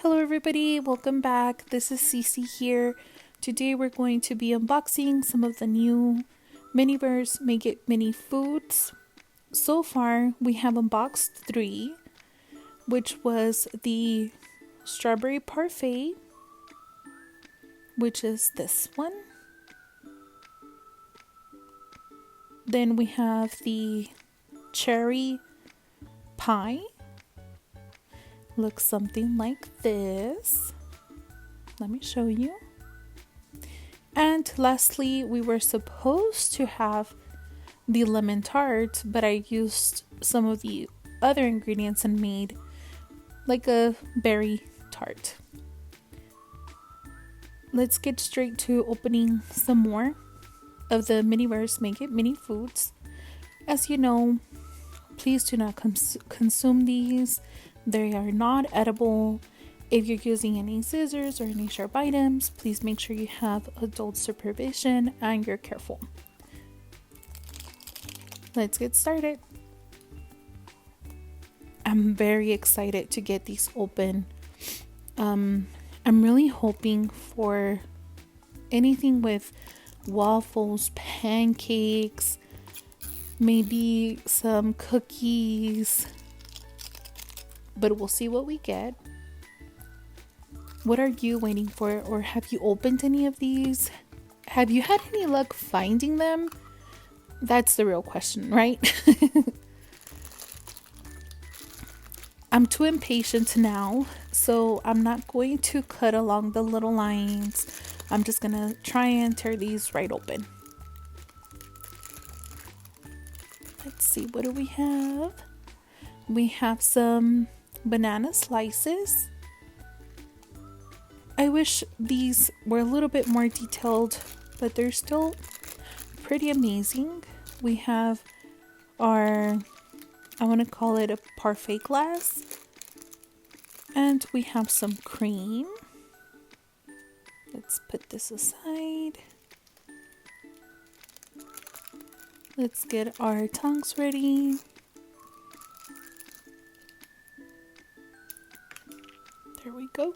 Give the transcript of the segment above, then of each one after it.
Hello everybody, welcome back. This is Cece here. Today we're going to be unboxing some of the new Miniverse Make It Mini foods. So far we have unboxed 3, which was the strawberry parfait, which is this one. Then we have the cherry pie. Looks something like this. Let me show you. And lastly, we were supposed to have the lemon tart, but I used some of the other ingredients and made like a berry tart. Let's get straight to opening some more of the Miniverse Make It Mini foods. As you know, please do not consume these. They are not edible. If you're using any scissors or any sharp items, please make sure you have adult supervision and you're careful. Let's get started. I'm very excited to get these open. I'm really hoping for anything with waffles, pancakes, maybe some cookies, but we'll see what we get. What are you waiting for, or have you opened any of these? Have you had any luck finding them? That's the real question, right? I'm too impatient now, so I'm not going to cut along the little lines. I'm just gonna try and tear these right open. Let's see, what do we have? We have some banana slices. I wish these were a little bit more detailed, but they're still pretty amazing. We have our, I want to call it a parfait glass. And we have some cream. Let's put this aside. Let's get our tongs ready. There we go.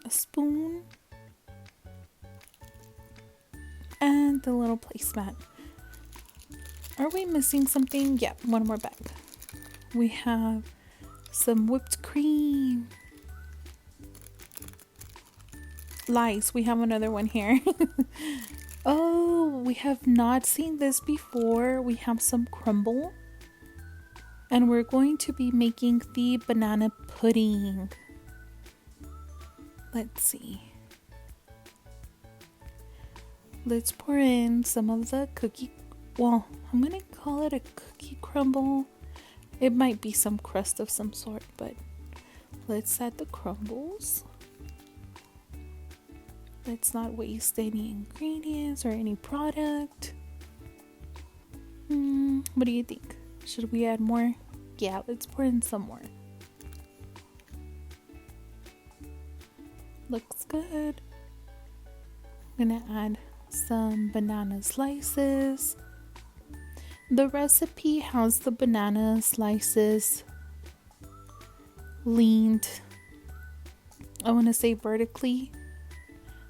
A spoon. And the little placemat. Are we missing something? Yeah, one more bag. We have some whipped cream. Lies, we have another one here. Oh, we have not seen this before. We have some crumble. And we're going to be making the banana pudding. Let's see. Let's pour in some of the cookie. Well, I'm going to call it a cookie crumble. It might be some crust of some sort, but let's add the crumbles. Let's not waste any ingredients or any product. What do you think? Should we add more? Yeah, let's pour in some more. Looks good. I'm gonna add some banana slices. The recipe has the banana slices leaned, I want to say vertically,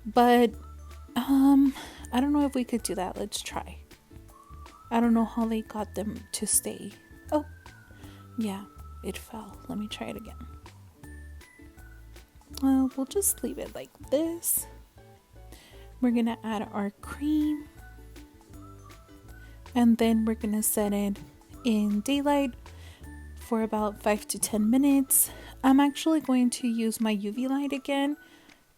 but I don't know if we could do that. Let's try. I don't know how they got them to stay. Oh, yeah, it fell. Let me try it again. Well, we'll just leave it like this. We're gonna add our cream, and then we're gonna set it in daylight for about 5 to 10 minutes. I'm actually going to use my UV light again.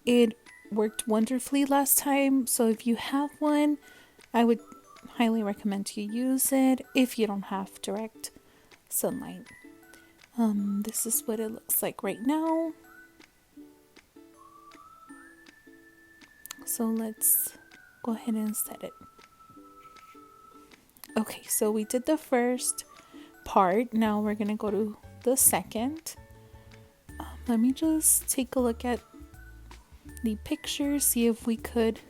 It worked wonderfully last time, so if you have one, I would highly recommend you use it if you don't have direct sunlight. This is what it looks like right now. So let's go ahead and set it. Okay, so we did the first part. Now we're gonna go to the second. Let me just take a look at the picture, see if we could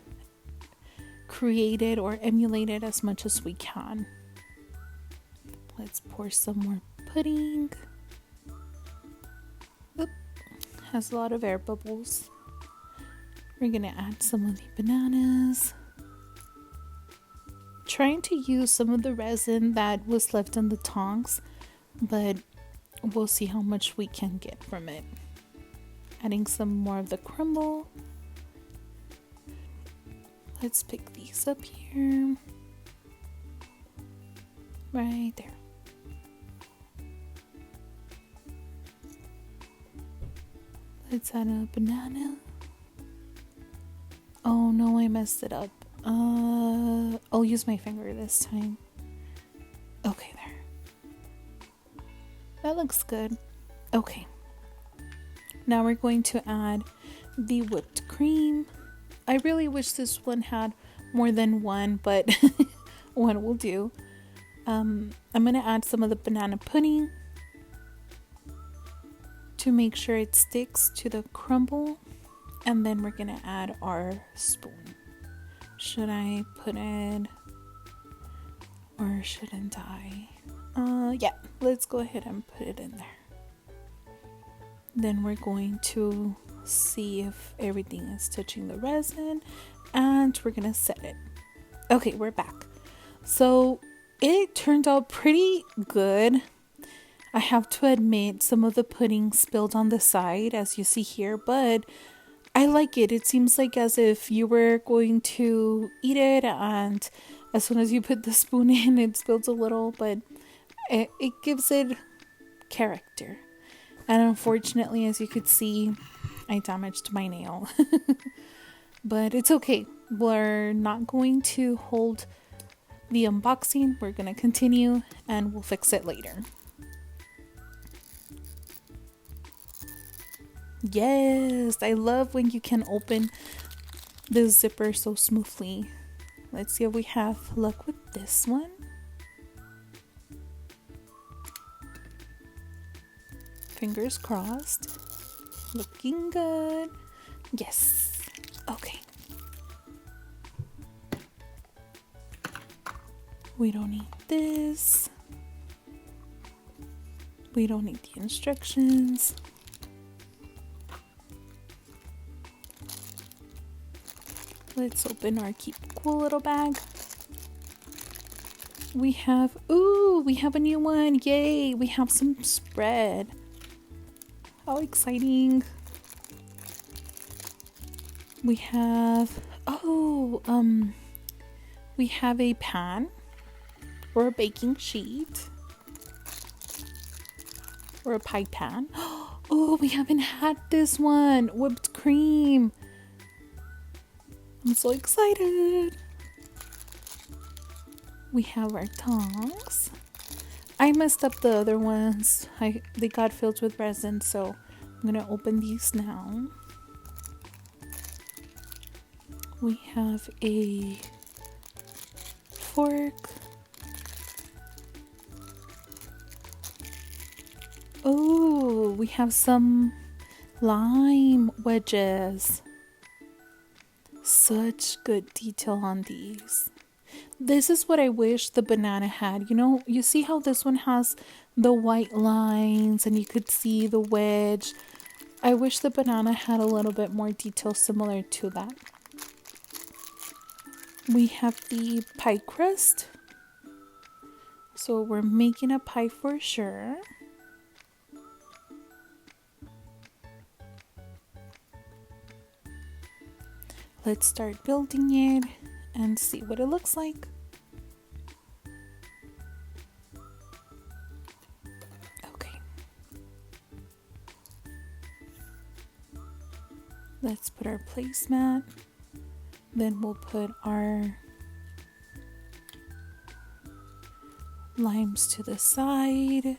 create it or emulate it as much as we can. Let's pour some more pudding. has a lot of air bubbles. We're gonna add some of the bananas. Trying to use some of the resin that was left in the tongs, but we'll see how much we can get from it. Adding some more of the crumble. Let's pick these up here. Right there. Let's add a banana. Oh no, I messed it up. I'll use my finger this time. Okay, there. That looks good. Okay. Now we're going to add the whipped cream. I really wish this one had more than one, but one will do. I'm going to add some of the banana pudding to make sure it sticks to the crumble. And then we're going to add our spoon. Should I put it or shouldn't I? Yeah, let's go ahead and put it in there. Then we're going to see if everything is touching the resin and we're going to set it. Okay, we're back. So it turned out pretty good. I have to admit some of the pudding spilled on the side as you see here, but I like it. It seems like as if you were going to eat it and as soon as you put the spoon in, it spills a little, but it gives it character. And unfortunately, as you could see, I damaged my nail. But it's okay. We're not going to hold the unboxing. We're going to continue and we'll fix it later. Yes, I love when you can open the zipper so smoothly. Let's see if we have luck with this one. Fingers crossed. Looking good. Yes. Okay. We don't need this. We don't need the instructions. Let's open our Keep Cool little bag. We have a new one. Yay, we have some spread. How exciting. We have, we have a pan or a baking sheet or a pie pan. Oh, we haven't had this one. Whipped cream. I'm so excited. We have our tongs. I messed up the other ones. They got filled with resin, so I'm gonna open these now. We have a fork. Oh, we have some lime wedges. Such good detail on these. This is what I wish the banana had. You know, you see how this one has the white lines and you could see the wedge. I wish the banana had a little bit more detail similar to that. We have the pie crust. So we're making a pie for sure. Let's start building it and see what it looks like. Okay. Let's put our placemat. Then we'll put our limes to the side.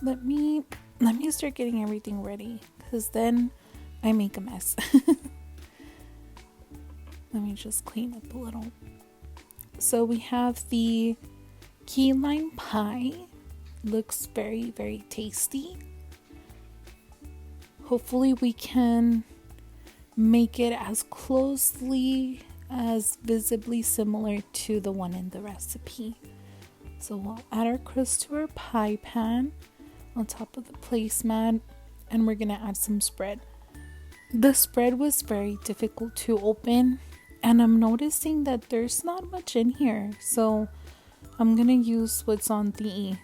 Let me start getting everything ready, because then I make a mess. Let me just clean up a little. So we have the key lime pie. Looks very, very tasty. Hopefully we can make it as closely as visibly similar to the one in the recipe. So we'll add our crust to our pie pan on top of the placemat. and we're gonna add some spread. The spread was very difficult to open, and I'm noticing that there's not much in here, so I'm gonna use what's on the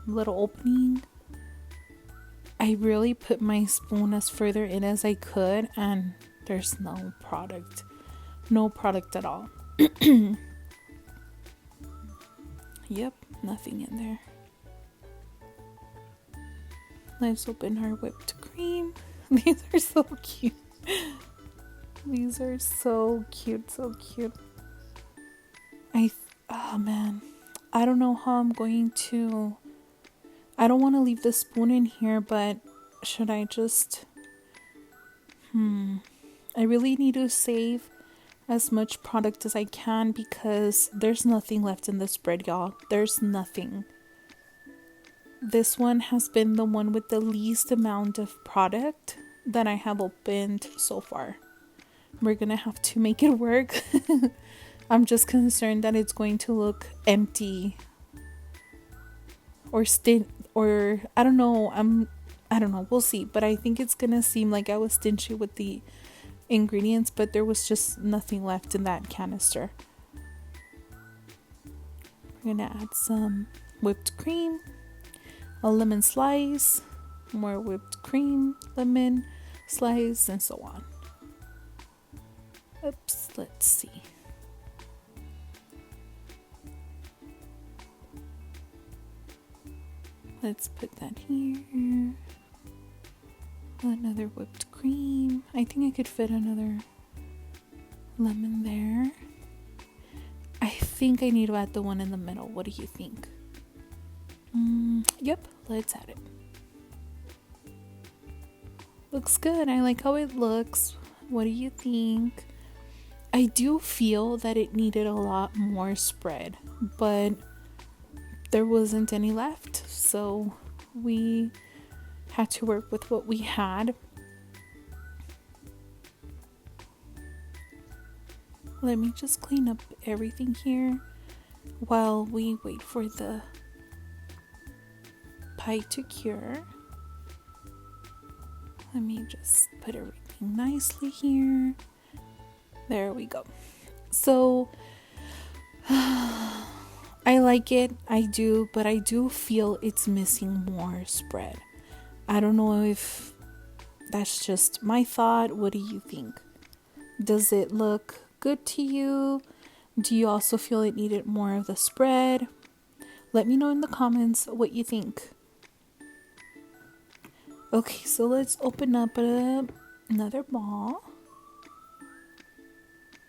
little opening. I really put my spoon as further in as I could, and there's no product at all. Yep, nothing in there. Let's open our whipped cream. These are so cute. These are so cute, so cute. Oh man, I don't know how I'm going to. I don't want to leave the spoon in here, but should I just? I really need to save as much product as I can because there's nothing left in this bread, y'all. There's nothing. This one has been the one with the least amount of product that I have opened so far. We're gonna have to make it work. I'm just concerned that it's going to look empty or I don't know. I don't know. We'll see. But I think it's gonna seem like I was stingy with the ingredients, but there was just nothing left in that canister. We're gonna add some whipped cream, a lemon slice, more whipped cream, lemon slice, and so on. Oops, let's see. Let's put that here. Another whipped cream. I think I could fit another lemon there. I think I need to add the one in the middle. What do you think? Yep, let's add it. Looks good. I like how it looks. What do you think? I do feel that it needed a lot more spread, but there wasn't any left, so we had to work with what we had. Let me just clean up everything here while we wait for the pie to cure. Let me just put everything nicely here. There we go. So I like it, I do, but I do feel it's missing more spread. I don't know if that's just my thought. What do you think? Does it look good to you? Do you also feel it needed more of the spread? Let me know in the comments what you think. Okay, so let's open up another ball.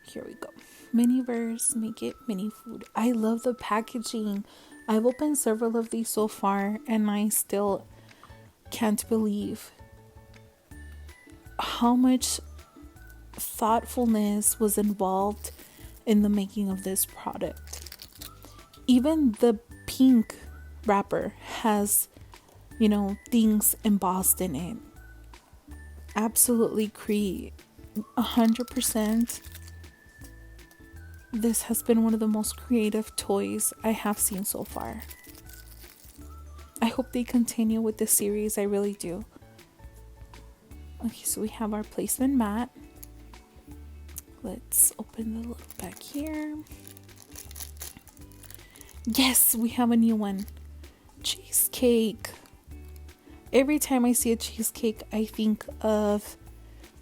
Here we go. Miniverse, make it mini food. I love the packaging. I've opened several of these so far, and I still can't believe how much thoughtfulness was involved in the making of this product. Even the pink wrapper has, things embossed in it. Absolutely 100%. This has been one of the most creative toys I have seen so far. I hope they continue with this series. I really do. Okay, so we have our placement mat. Let's open the little back here. Yes, we have a new one. Cheesecake. Every time I see a cheesecake, I think of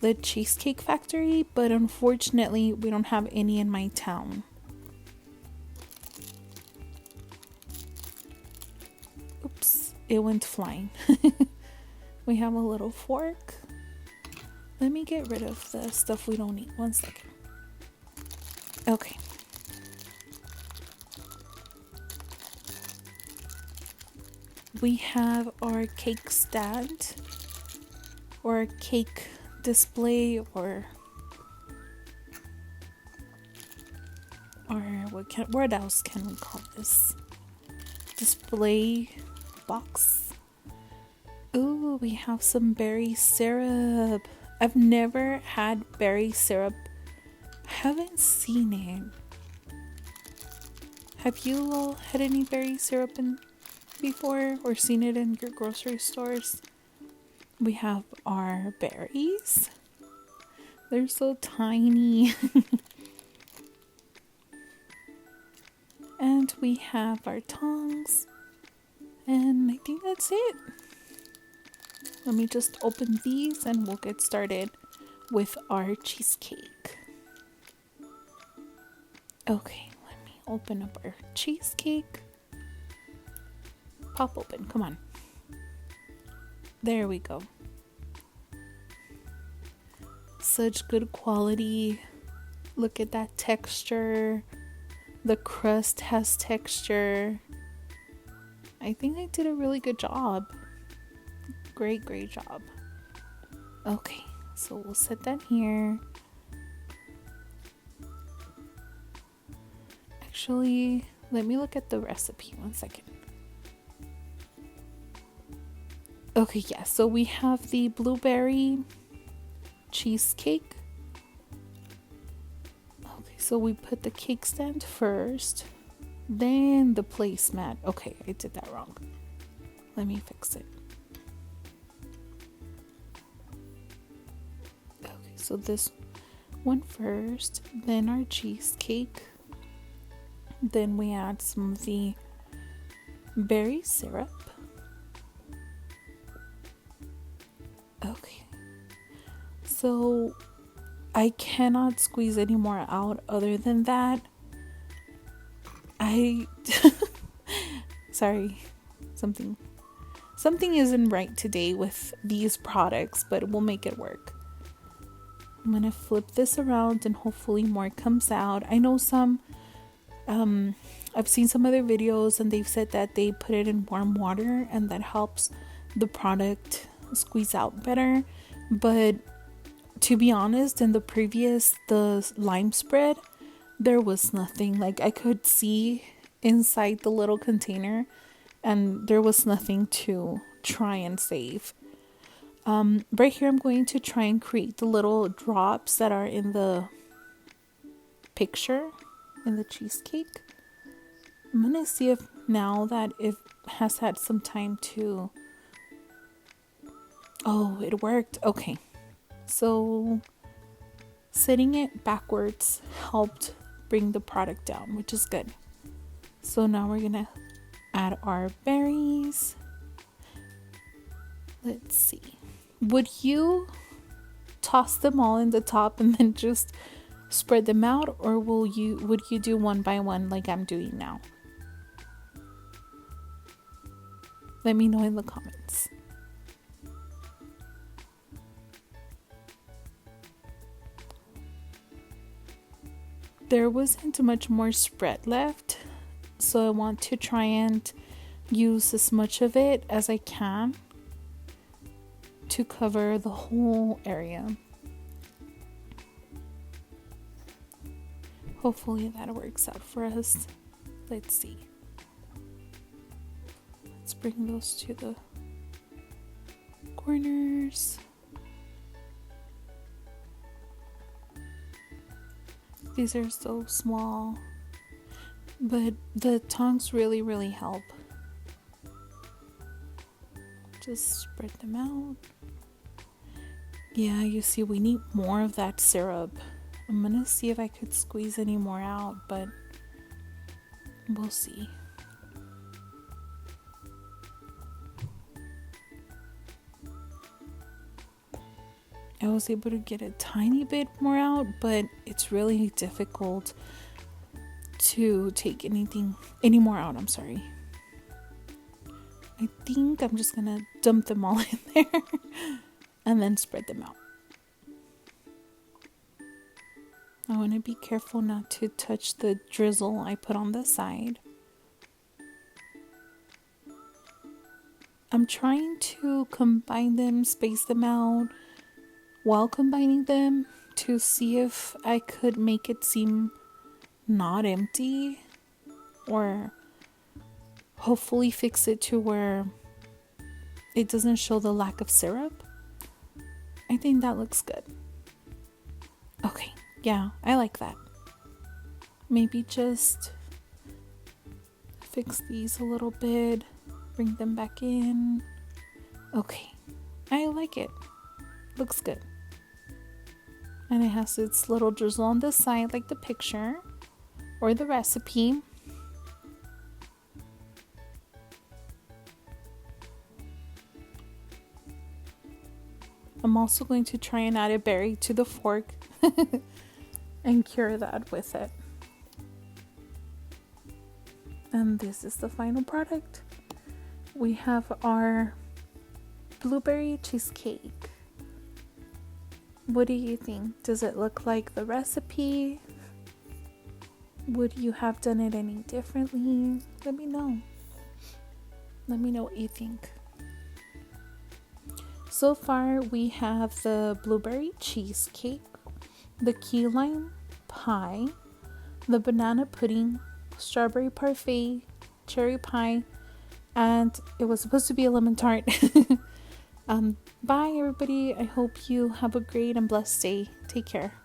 the Cheesecake Factory, but unfortunately we don't have any in my town. Oops, it went flying. We have a little fork. Let me get rid of the stuff we don't need. 1 second. Okay. We have our cake stand or cake display or what else can we call this? Display box. Ooh, we have some berry syrup. I've never had berry syrup. I haven't seen it. Have you all had any berry syrup before or seen it in your grocery stores. We have our berries. They're so tiny. And we have our tongs. And I think that's it. Let me just open these and we'll get started with our cheesecake. Okay, let me open up our cheesecake. Pop open, come on. There we go. Such good quality. Look at that texture. The crust has texture. I think I did a really good job. Great job. Okay, so we'll set that here. Actually, let me look at the recipe 1 second. Okay, yeah, so we have the blueberry cheesecake. Okay, so we put the cake stand first, then the placemat. Okay, I did that wrong. Let me fix it. Okay, so this one first, then our cheesecake. Then we add some of the berry syrup. Okay. So I cannot squeeze any more out other than that. Sorry. Something isn't right today with these products, but we'll make it work. I'm going to flip this around and hopefully more comes out. I know I've seen some other videos and they've said that they put it in warm water and that helps the product squeeze out better. But to be honest, in the lime spread, there was nothing. Like, I could see inside the little container and there was nothing to try and save. Right here I'm going to try and create the little drops that are in the picture in the cheesecake. I'm gonna see if now that it has had some time to... Oh, it worked. Okay, so setting it backwards helped bring the product down, which is good. So now we're gonna add our berries. Let's see, would you toss them all in the top and then just spread them out, or would you do one by one like I'm doing now? Let me know in the comments. There wasn't much more spread left, so I want to try and use as much of it as I can to cover the whole area. Hopefully that works out for us. Let's see. Let's bring those to the corners. These are so small, but the tongs really help. Just spread them out. Yeah, you see, we need more of that syrup. I'm gonna see if I could squeeze any more out, but we'll see. I was able to get a tiny bit more out, but it's really difficult to take any more out. I'm sorry. I think I'm just gonna dump them all in there and then spread them out. I want to be careful not to touch the drizzle I put on the side. I'm trying to combine them, space them out while combining them to see if I could make it seem not empty, or hopefully fix it to where it doesn't show the lack of syrup. I think that looks good. Okay, yeah, I like that. Maybe just fix these a little bit. Bring them back in. Okay, I like it. Looks good. And it has its little drizzle on the side like the picture or the recipe. I'm also going to try and add a berry to the fork and cure that with it. And this is the final product. We have our blueberry cheesecake. What do you think? Does it look like the recipe? Would you have done it any differently? Let me know. Let me know what you think. So far, we have the blueberry cheesecake, the key lime pie, the banana pudding, strawberry parfait, cherry pie, and it was supposed to be a lemon tart. Bye, everybody. I hope you have a great and blessed day. Take care.